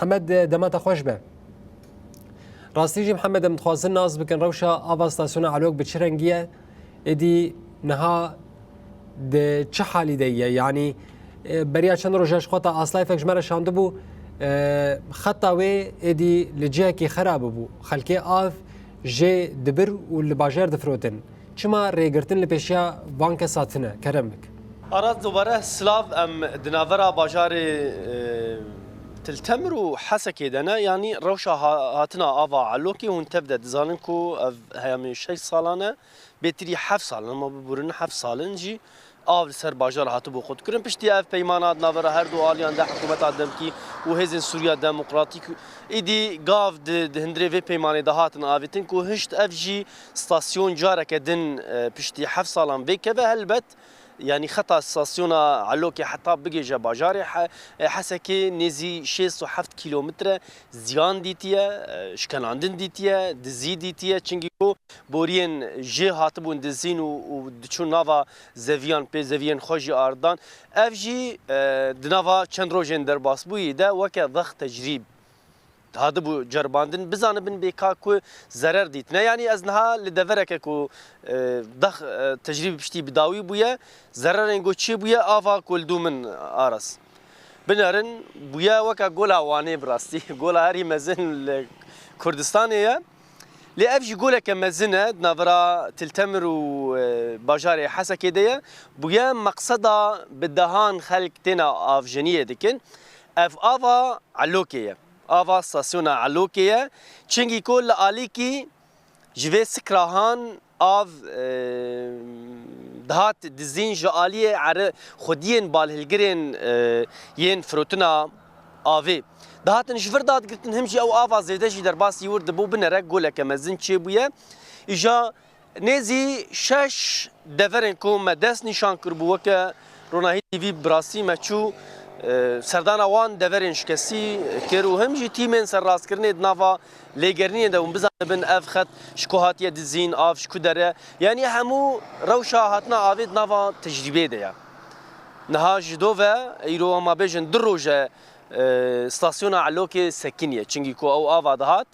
محمد دمت خوش به راستی جی محمد متخوازن ناز بکن روشا آوا ستاسیون علوق بچرنگیه ادی نها ده چه حالی دیه یعنی بریا چند روزش خطا اصلا فکر جمره شانده بو خطا و ادی لجه کی خراب بو خلکی آف جه دبر و لباجر دفروتن چما ریگرتن لپیشیا وانک ساتنه کرمک أراد دوباره سلاف أم دنافرا باجار تلتمر وحسكي دنا يعني روشة هاتنا آفا علوكي وان تبدأ دزانكو هيا من 6 سالانه بيتري 7 سال لما ببورن 7 سالن جي آف سر باجار هاتو بو خود كرن پشتی اف پیمانات نافرا هر دو آلیان ده حکومت دمکی و هزین سوریا دموکراتیک ایدی گاف ده هندری و پیمانه ده هاتن آویتن کو هشت اف جی ستاسیون جارک دن پشتی 7 سالان ویکه و هلبت يعني خطا ستاسيون علوكي حتى بقي باجاري حسكي نزي 6 كيلومتر زيان ديتيا شكناندن ديتيا دزي ديتيا چنگيكو بورين جي هاتبون دزين و دچون نافا زويان بي زويان خوجي اردان اف جي دنافا چند روجن در باسبوي ده وك ضخ تجريب هذا بو جرباندن بزانه بن بيكا كو ضرر ديتنا يعني ازنها لدفرك كو ضخ تجريب بشتي بداوي بويا ضرر انغو تشي بويا افا كولدو من ارس بنرن بويا وكا غولا واني براستي غولا هري مزن كردستانيه لافجي غولا كمزنه نافرا تلتمر وباجاري حسكيديه بويا مقصدا بدهان خلق تنا افجنيه دكن افا علوكيه آوا ستاسیون علوکیه چنگی کل آلیکی جوی سکراهان آو دهات دزین جالیه عر خودین بالهلگرین ین فروتنا آوی دهات نشفر داد گرتن همجی او آوا زیده جی در باس یورد بو بنره گوله که مزن چی بویه ایجا نزی 6 دفرن کو مدس نشان کربوه که روناهی تیوی براسی مچو سردان وان دورین شکستی کرو هم جی تیمن سر راست کرنه نافا لگرنی ده بزن بن افخت شکوهاتی دزین آف شکو داره یعنی همو روشا هاتنا آوید نافا تجربه ده نها جدو و ایرو ما بیشن در روزه استاسیون علوک سکنیه چنگی کو او آوا دهات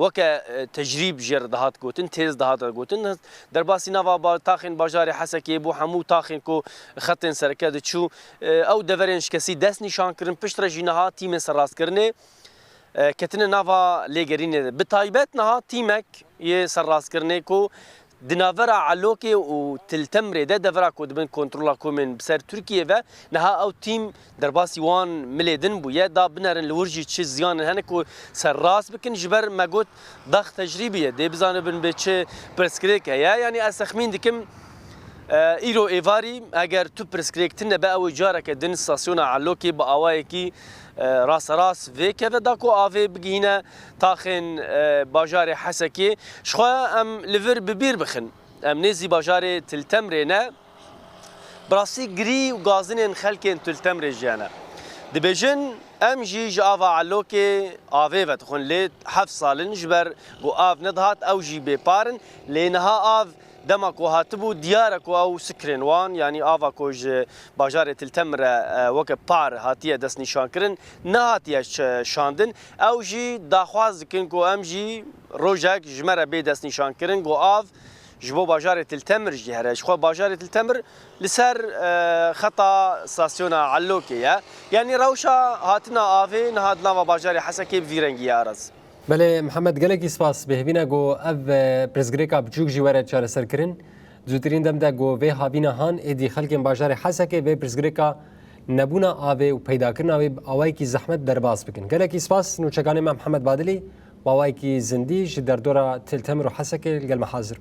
وكا تجريب جر دهات قوتن تيز دهات قوتن در باسی نوا با تاخن باجار حسكي بو حمو تاخن کو خطن سركه چو او دورنش کسی دست نشان کرن پشتر جنها تیم سراس کرنه کتن نوا لگرین بتایبت نها تیمک ی سراس کرنه کو دنافرا علوكي و تلتمر ده دفرا كود بن كنترولا كو من بسر تركيا و نها او تيم درباسي وان مليدن بو يا دا بنرن لورجي تش زيان هنكو سر راس بكن جبر ما قلت ضغط تجريبيه دي بزانه بن بتش برسكريك يا يعني اسخمين دكم ايرو ايفاري اگر تو برسكريك تن با او جارك دن ستاسيون علوكي با اوايكي راس راس في كذا داكو افي بقينا تاخن باجاري حسكي شخوا ام ليفر ببير بخن ام نزي باجاري تلتمرينا براسي جري وغازين خلكين تلتمري جانا دبجن ام جي جافا علوكي افي فتخون لي حف سالن جبر بو اف نضهات او جي بيبارن لينها اف دمك وهاتبو ديارك او سكرين وان يعني آفا كوج باجار تلتمر وك بار هاتيه دس نشان كرن نهاتيه شاندن او جي داخواز كن كو ام جي روجاك جمره بي دس نشان كرن كو آف جبو باجار تلتمر جهره خو باجار تلتمر لسر خطا ستاسيون علوكيه يعني روشا هاتنا آفي نهاد نوا باجار حسكي فيرنجي ارز بله محمد گلکی سپاس بهبینا گو اف پرسگریکا بچوک جواره چاره سر کرن زودترین دم ده گو و هاوینا هان ادی خلکن باجار حسکه و پرسگریکا نبونا آوه و پیدا کرنا و آوای کی زحمت درباس بکن گلکی سپاس نوچگان ما محمد بادلی و آوای کی زندی در دورا تلتمر و حسکه گل محاضر